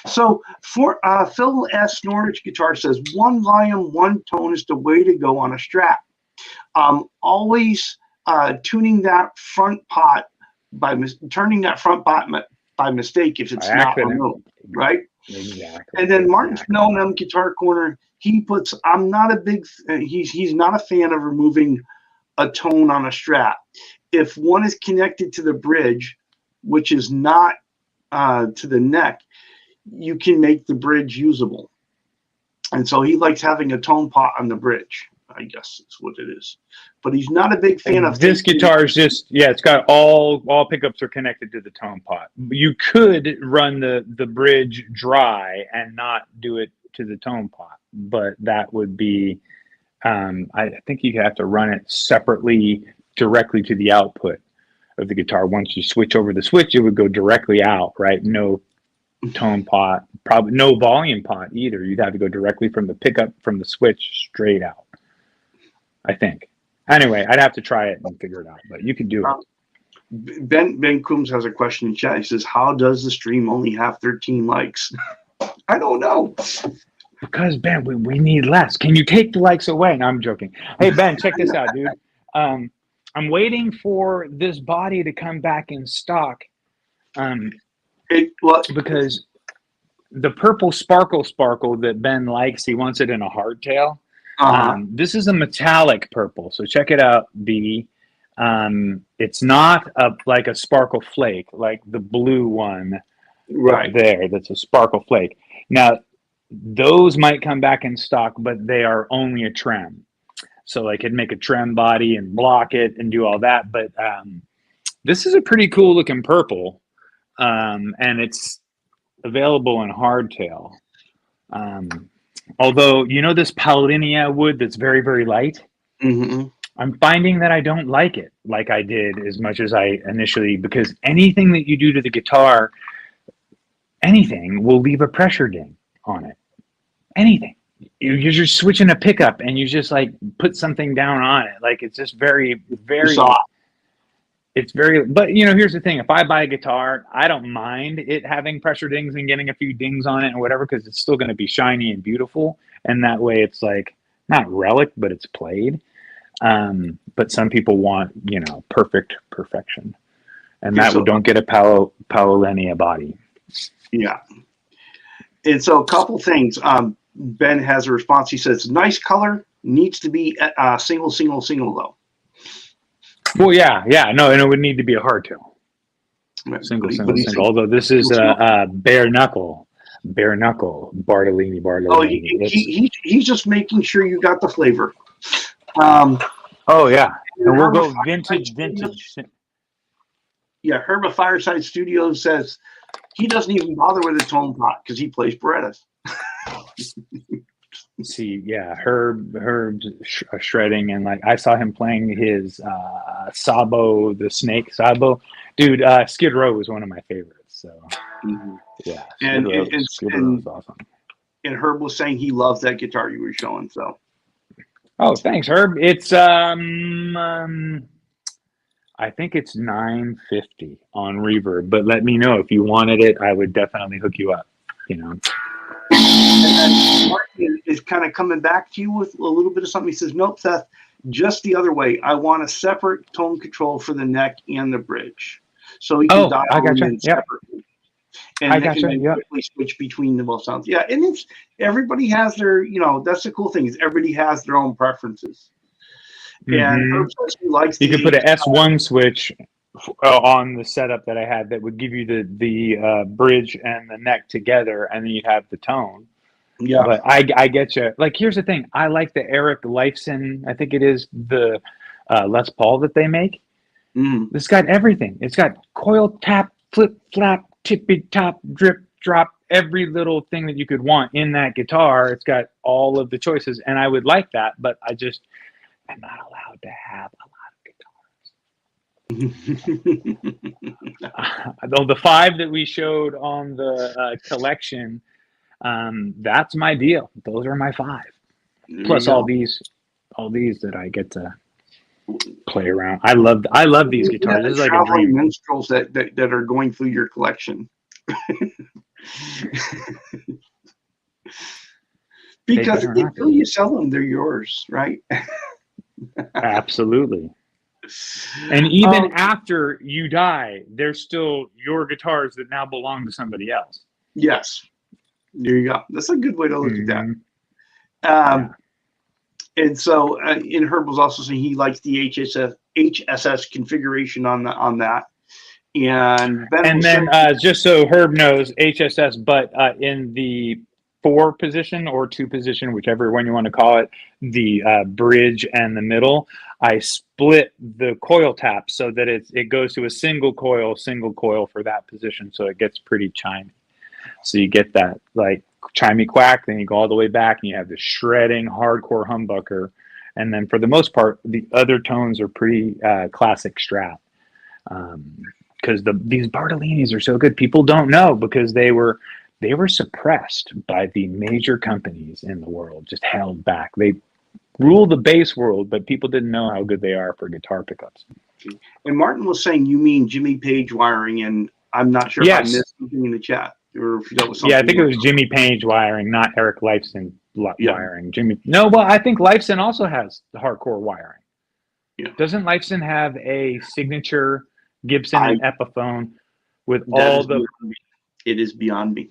So for Phil S. Norwich Guitar says, one volume, one tone is the way to go on a Strat. Always tuning that front pot turning that front pot by mistake if it's not removed, right? Exactly. And then Martin Snowman Guitar Corner, he puts, I'm not a big, he's not a fan of removing a tone on a strap. If one is connected to the bridge, which is not to the neck, you can make the bridge usable. And so he likes having a tone pot on the bridge, I guess is what it is. But he's not a big fan of this guitar is just, yeah, it's got all pickups are connected to the tone pot. You could run the bridge dry and not do it to the tone pot, but that would be, I think you have to run it separately directly to the output of the guitar. Once you switch over the switch, it would go directly out, right? No tone pot, probably no volume pot either. You'd have to go directly from the pickup from the switch straight out, I think. Anyway, I'd have to try it and figure it out, but you can do it. Ben Coombs has a question in chat. He says, how does the stream only have 13 likes? I don't know. Because, Ben, we need less. Can you take the likes away? No, I'm joking. Hey, Ben, check this out, dude. I'm waiting for this body to come back in stock. Because the purple sparkle that Ben likes, he wants it in a hardtail. This is a metallic purple, so check it out, B. It's not like a sparkle flake, like the blue one right there. That's a sparkle flake. Now, those might come back in stock, but they are only a trem. So I could make a trem body and block it and do all that. But this is a pretty cool looking purple, and it's available in hardtail. Although, you know, this Paullinia wood that's very, very light, I'm finding that I don't like it like I did as much as I initially, because anything that you do to the guitar, anything will leave a pressure ding on it. Anything. You're just switching a pickup and you just like put something down on it. Like it's just very, very soft. It's very, but you know, here's the thing. If I buy a guitar, I don't mind it having pressure dings and getting a few dings on it and whatever, because it's still going to be shiny and beautiful. And that way it's like, not relic, but it's played. But some people want, you know, perfection. And that don't get a Paullinia body. Yeah. And so a couple things. Ben has a response. He says, nice color, needs to be single though. Well, yeah, no, and it would need to be a hardtail. Single. Although this is a bare knuckle, Bartolini. Oh, he's just making sure you got the flavor. Oh yeah, and we'll go vintage. Yeah, Herb of Fireside Studios says he doesn't even bother with a tone pot because he plays Berettas. See, yeah, Herb's shredding, and like I saw him playing his Sabo, the Snake Sabo. Dude, Skid Row was one of my favorites. So yeah, Skid Row was awesome. And Herb was saying he loves that guitar you were showing. So, oh, thanks, Herb. It's I think it's $950 on Reverb, but let me know if you wanted it. I would definitely hook you up. You know. And then Martin is kind of coming back to you with a little bit of something. He says, nope, Seth, just the other way. I want a separate tone control for the neck and the bridge. So he can dial them in separately. And I gotcha. Then quickly switch between the both sounds. Yeah, and it's everybody has their, you know, that's the cool thing is everybody has their own preferences. And Herb says he likes you can put an S1 switch on the setup that I had that would give you the bridge and the neck together, and then you'd have the tone. Yeah, but I get you. Like, here's the thing: I like the Eric Lifeson. I think it is the Les Paul that they make. It's got everything. It's got coil tap, flip flap, tippy top, drip drop, every little thing that you could want in that guitar. It's got all of the choices, and I would like that, but I'm not allowed to have a lot Though the 5 that we showed on the collection, that's my deal. Those are my 5. Plus all these that I get to play around. I love these guitars. This is like a dream. Minstrels that are going through your collection. Because until you sell them, they're yours, right? Absolutely. And even after you die, they're still your guitars that now belong to somebody else. Yes. There you go. That's a good way to look at that. And so, and Herb was also saying he likes the HSS configuration on that. And Ben And was then saying, just so Herb knows, HSS, but in the 4 position or 2 position, whichever one you want to call it, the bridge and the middle, I split the coil tap so that it goes to a single coil for that position, so it gets pretty chimey. So you get that like chimey quack, then you go all the way back and you have the shredding hardcore humbucker, and then for the most part, the other tones are pretty classic Strat. Because these Bartolinis are so good, people don't know because they were suppressed by the major companies in the world, just held back. They rule the bass world, but people didn't know how good they are for guitar pickups. and Martin was saying, you mean Jimmy Page wiring, and I'm not sure if I missed something in the chat or if that was something. Yeah, I think it was Jimmy Page wiring, not Eric Leifson wiring. I think Leifson also has the hardcore wiring. Yeah. Doesn't Leifson have a signature Gibson and Epiphone with all the? It is beyond me.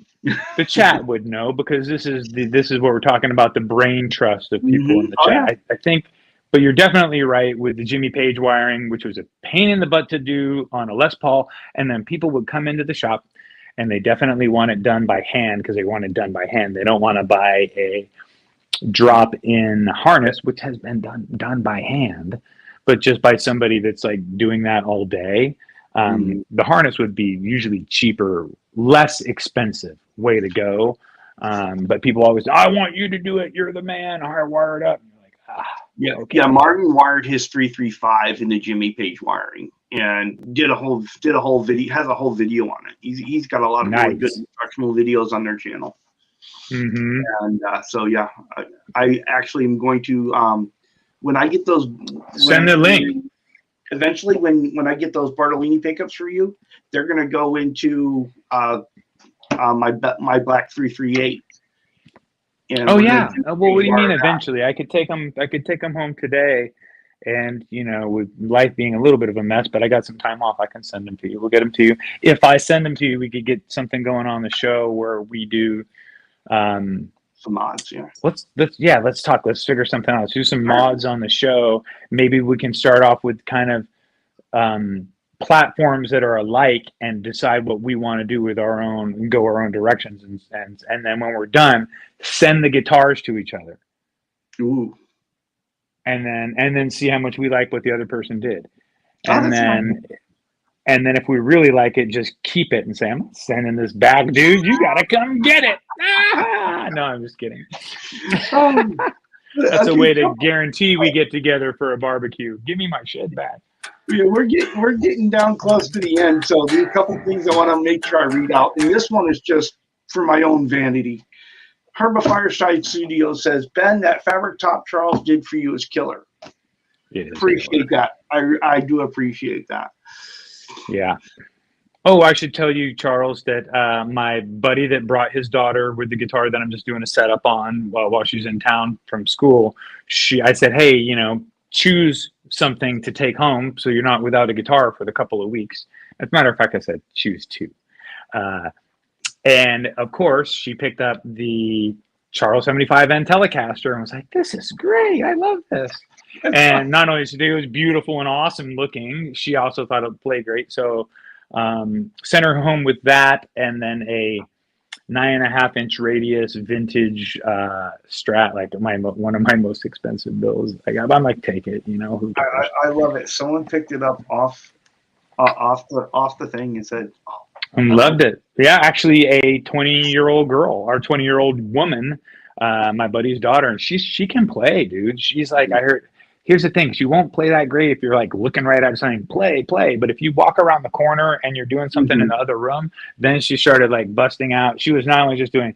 The chat would know because this is what we're talking about, the brain trust of people in the chat. Yeah. I think, but you're definitely right with the Jimmy Page wiring, which was a pain in the butt to do on a Les Paul, and then people would come into the shop and they definitely want it done by hand because they want it done by hand. They don't want to buy a drop-in harness, which has been done by hand, but just by somebody that's like doing that all day. The harness would be usually cheaper, less expensive way to go. But people always, I want you to do it. You're the man. I wire it up. And you're like, okay. Yeah. Martin wired his 335 into Jimmy Page wiring and did a whole video. Has a whole video on it. He's got a lot of really good instructional videos on their channel. And so yeah, I actually am going to when I get those, send the link. Eventually, when I get those Bartolini pickups for you, they're going to go into my black 338. And oh yeah. Well, what do you mean eventually? I could take them home today, and with life being a little bit of a mess, but I got some time off. I can send them to you. We'll get them to you. If I send them to you, we could get something going on the show where we do some mods. Yeah. Let's talk. Let's figure something out. Let's do some mods on the show. Maybe we can start off with kind of platforms that are alike and decide what we want to do with our own and go our own directions. And then when we're done, send the guitars to each other. Ooh. And then see how much we like what the other person did. And then if we really like it, just keep it and say, I'm not sending this back, dude. You got to come get it. No, I'm just kidding. That's a way to guarantee we get together for a barbecue. Give me my shit back. Yeah, we're getting down close to the end. So there's a couple things I want to make sure I read out. And this one is just for my own vanity. Herba Fireside Studio says, Ben, that fabric top Charles did for you is killer. Appreciate that. I do appreciate that. Yeah. Oh, I should tell you, Charles, that my buddy that brought his daughter with the guitar that I'm just doing a setup on while she's in town from school, I said, hey, choose something to take home so you're not without a guitar for the couple of weeks. As a matter of fact, I said choose 2. And of course, she picked up the Charles 75N Telecaster and was like, this is great. I love this. And not only did it was beautiful and awesome looking, she also thought it would play great. So sent her home with that, and then a 9.5-inch radius vintage Strat, like one of my most expensive bills. I'm like, take it, Who cares? I love it. Someone picked it up off the thing and said, oh, and loved it. Yeah, actually, a 20-year-old girl or 20-year-old woman, my buddy's daughter, and she can play, dude. She's like, I heard. Here's the thing. She won't play that great if you're like looking right at her saying, play. But if you walk around the corner and you're doing something in the other room, then she started like busting out. She was not only just doing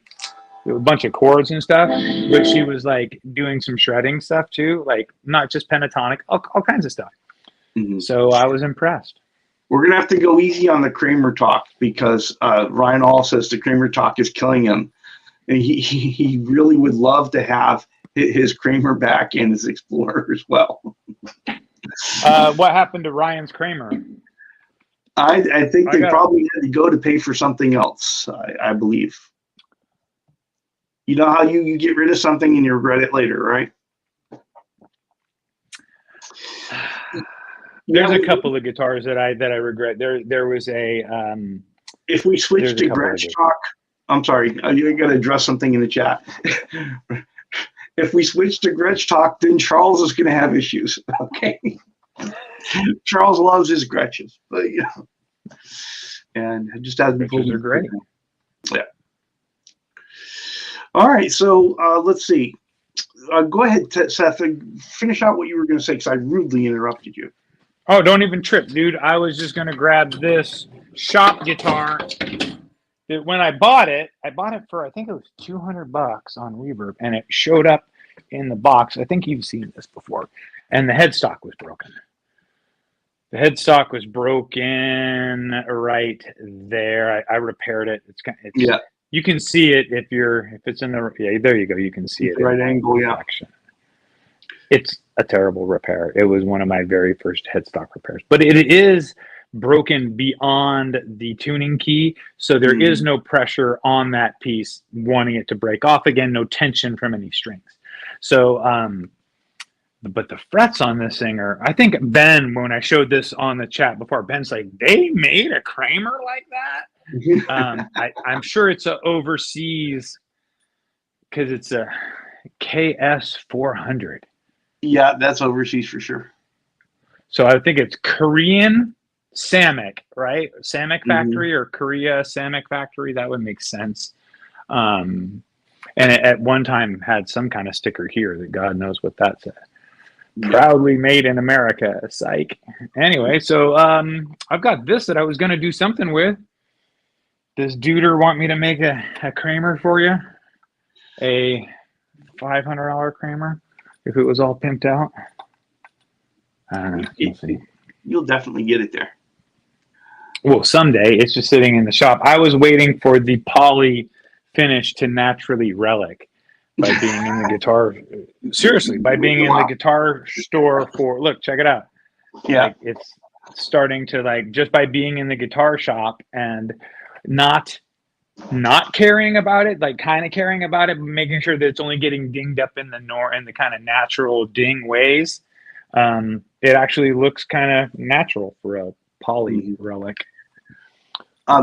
a bunch of chords and stuff, but she was like doing some shredding stuff too. Like not just pentatonic, all kinds of stuff. So I was impressed. We're going to have to go easy on the Kramer talk because Ryan All says the Kramer talk is killing him. And he really would love to have his Kramer back and his Explorer as well. What happened to Ryan's Kramer? I think they probably had to go to pay for something else, I believe. You know how you get rid of something and you regret it later, right? There's a couple of guitars that I regret. There was a if we switch there's a to couple of Gretsch good- talk, I'm sorry, I got to address something in the chat. If we switch to Gretsch talk, then Charles is going to have issues. Okay, Charles loves his Gretches, but you know, and it just hasn't. Gretches are great. Yeah. All right, so let's see. Go ahead, Seth. Finish out what you were going to say because I rudely interrupted you. Oh, don't even trip, dude. I was just gonna grab this shop guitar. When I bought it for I think it was $200 on Reverb, and it showed up in the box. I think you've seen this before, and the headstock was broken. The headstock was broken right there. I repaired it. It's Yeah. You can see it if it's in the there you go. You can see it. Right angle, yeah. It's a terrible repair. It was one of my very first headstock repairs, but it is broken beyond the tuning key, so there is no pressure on that piece wanting it to break off again. No tension from any strings. So, but the frets on this thing are. I think Ben, when I showed this on the chat before, Ben's like, they made a Kramer like that. I'm sure it's a overseas because it's a KS 400. Yeah, that's overseas for sure. So I think it's Korean Samick, right? Samick factory or Korea Samick factory. That would make sense. And it at one time had some kind of sticker here that God knows what that said. Proudly made in America. Psych. Anyway, so I've got this that I was going to do something with. Does Duder want me to make a Kramer for you? A $500 Kramer? If it was all pimped out? I don't know. We'll see. You'll definitely get it there. Well, someday. It's just sitting in the shop. I was waiting for the poly finish to naturally relic by being in the guitar. Seriously, by being in the guitar store for, look, check it out. Yeah. Like, it's starting to, like, just by being in the guitar shop and not caring about it, like kind of caring about it, but making sure that it's only getting dinged up in the kind of natural ding ways. It actually looks kind of natural for a poly relic.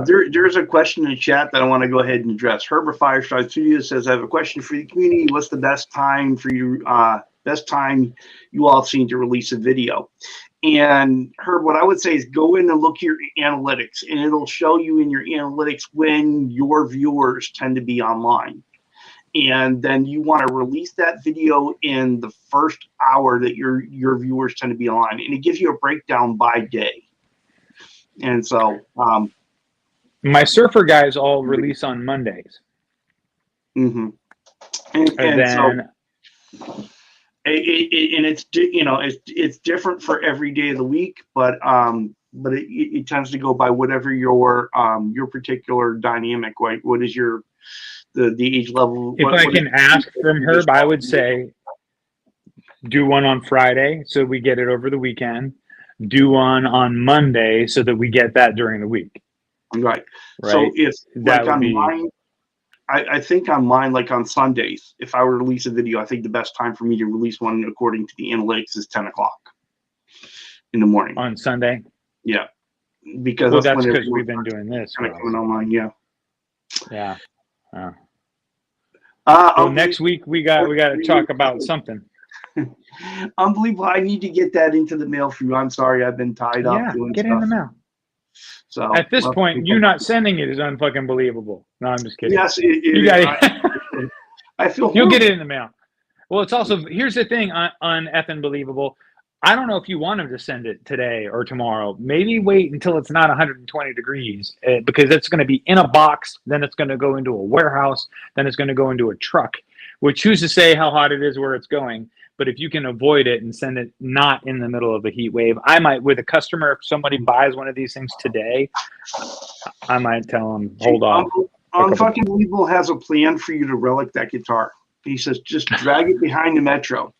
There's a question in the chat that I want to go ahead and address. Herbert Firefly Studios says, I have a question for the community. What's the best time for you? Best time you all have seen to release a video? And Herb, what I would say is go in and look at your analytics, and it'll show you in your analytics when your viewers tend to be online. And then you want to release that video in the first hour that your viewers tend to be online, and it gives you a breakdown by day. And so, my surfer guys all release on Mondays. and then, so, it's different for every day of the week, but it tends to go by whatever your particular dynamic, right? What is the age level? If I can ask from Herb, I would say do one on Friday so we get it over the weekend. Do one on Monday so that we get that during the week. Right. Right. So if that like would be. mine, I think on mine, like on Sundays, if I were to release a video, I think the best time for me to release one according to the analytics is 10 o'clock in the morning. On Sunday? Yeah. Because well, that's because we've been doing this. Kind of coming online, yeah. Yeah. Well, next week we got to talk about something. Unbelievable. I need to get that into the mail for you. I'm sorry, I've been tied up doing get stuff. it in the mail. So at this point, you not sending it is unfucking believable. No, I'm just kidding. Yes, you got it. I feel you'll get it in the mail. Well, it's also, here's the thing on effing believable. I don't know if you want him to send it today or tomorrow. Maybe wait until it's not 120 degrees because it's going to be in a box. Then it's going to go into a warehouse. Then it's going to go into a truck. Which who's to say how hot it is where it's going? But if you can avoid it and send it not in the middle of a heat wave, I might, with a customer, if somebody buys one of these things today, I might tell them, hold off. Unfucking Believable has a plan for you to relic that guitar. He says, just drag it behind the Metro.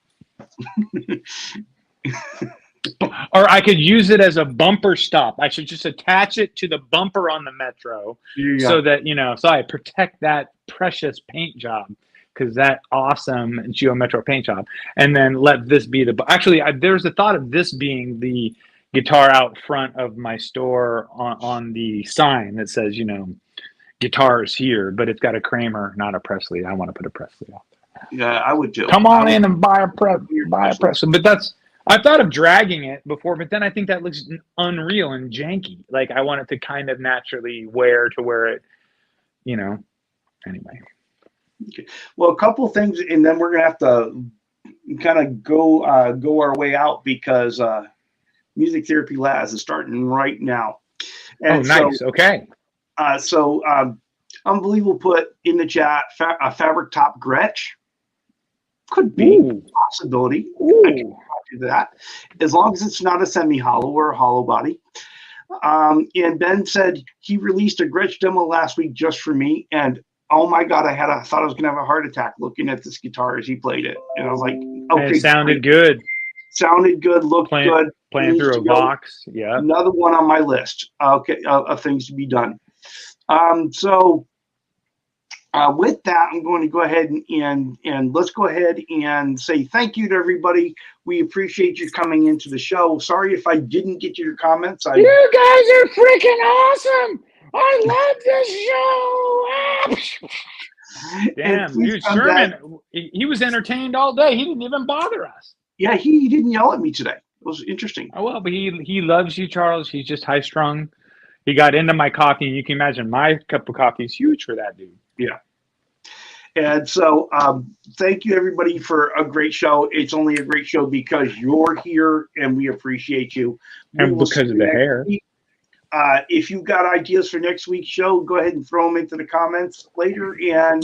Or I could use it as a bumper stop. I should just attach it to the bumper on the Metro so that, so I protect that precious paint job. because that awesome Geo Metro paint job, and then let this be the. Actually, there's a thought of this being the guitar out front of my store on the sign that says, guitars here, but it's got a Kramer, not a Presley. I want to put a Presley out there. Yeah, I would too. Come on in and buy a Presley. But I thought of dragging it before, but then I think that looks unreal and janky. Like I want it to kind of naturally wear to where it, anyway. Okay. Well, a couple things, and then we're gonna have to kind of go our way out because Music Therapy Labs is starting right now. And nice. Okay. So Unbelievable put in the chat a fabric top Gretsch. Could be a possibility. I can do that as long as it's not a semi-hollow or a hollow body. And Ben said he released a Gretsch demo last week just for me, and oh my God, I thought I was gonna have a heart attack looking at this guitar as he played it, and I was like, okay, it sounded good. Sounded good, looked good. Playing through a Vox, yeah. Another one on my list. Okay, of things to be done. With that, I'm going to go ahead and let's go ahead and say thank you to everybody. We appreciate you coming into the show. Sorry if I didn't get your comments. You guys are freaking awesome. I love this show. Damn, dude, Sherman, he was entertained all day. He didn't even bother us. Yeah, he didn't yell at me today. It was interesting. Oh, well, but he loves you, Charles. He's just high strung. He got into my coffee, and you can imagine my cup of coffee is huge for that dude. Yeah. And so thank you, everybody, for a great show. It's only a great show because you're here, and we appreciate you. And because of the hair. If you've got ideas for next week's show, go ahead and throw them into the comments later, and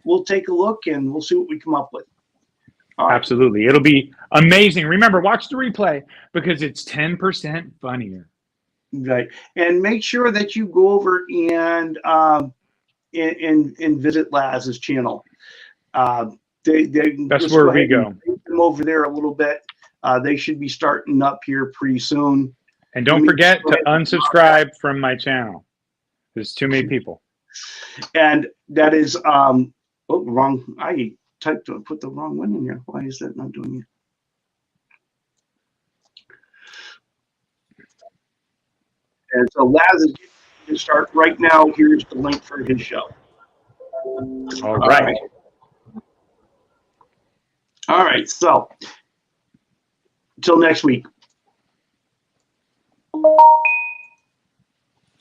we'll take a look, and we'll see what we come up with. All right. Absolutely. It'll be amazing. Remember, watch the replay because it's 10% funnier. Right. And make sure that you go over and visit Laz's channel. That's where we go. Take them over there a little bit. They should be starting up here pretty soon. And don't forget to unsubscribe from my channel. There's too many people. And that is wrong. I put the wrong one in here. Why is that not doing it? And so Laz is going to start right now. Here's the link for his show. All right. All right. So until next week.